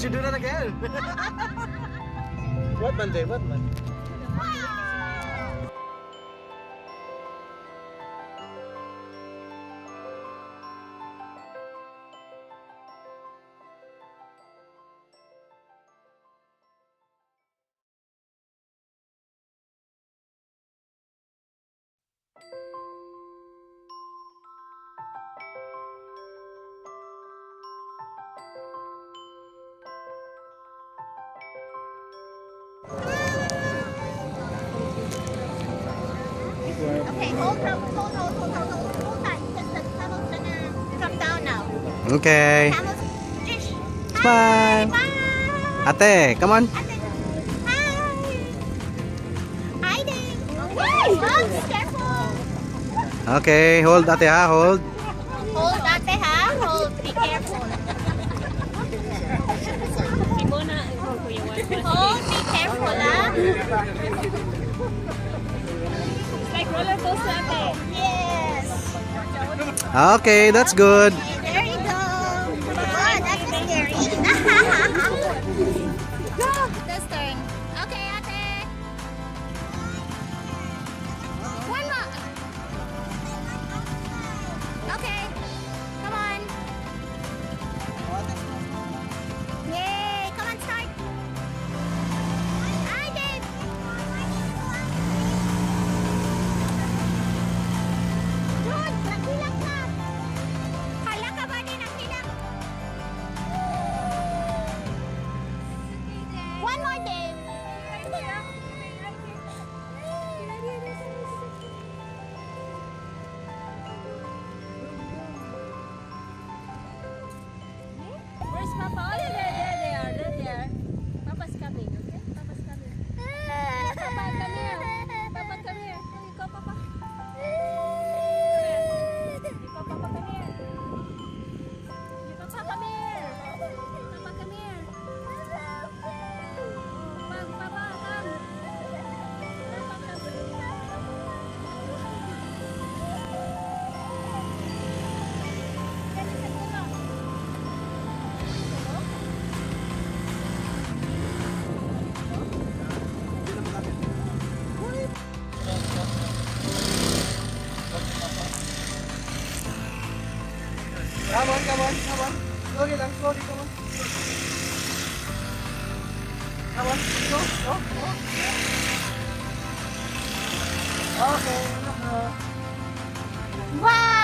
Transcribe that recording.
should do that again. What man, Dave? What man? Okay, hold on. Because the tunnel's gonna come down now. Okay. Camels, fish. Bye. Bye. Ate, come on. Ate. Hi. Hiding. Oh, be careful. Okay, hold ate ha, hold. Hold, ate, ha? Hold. Be careful. Hold, be careful, ha? Like roller coaster, ate. Yes. Okay, that's good. There you go. Oh, that's scary. Go. This turn. Okay, ate. One more. Okay. Come on. Yay. Come on, start. Hi, Dave. Dude, naghilak na. Hala ka ba din naghilak? One more, Dave. Where's Papa? Oh, there they are. There they are. Papa's coming, okay? Papa's coming. Papa, come here. Papa, come here. Here you go, Papa. You go, Papa, come here. You go, Papa, come here. Papa, come here. Come, Papa, come. Papa, Come on, come on, come on. Slowly lang, slowly, come on. Come on, go, go, go. Okay, enough na. Wow!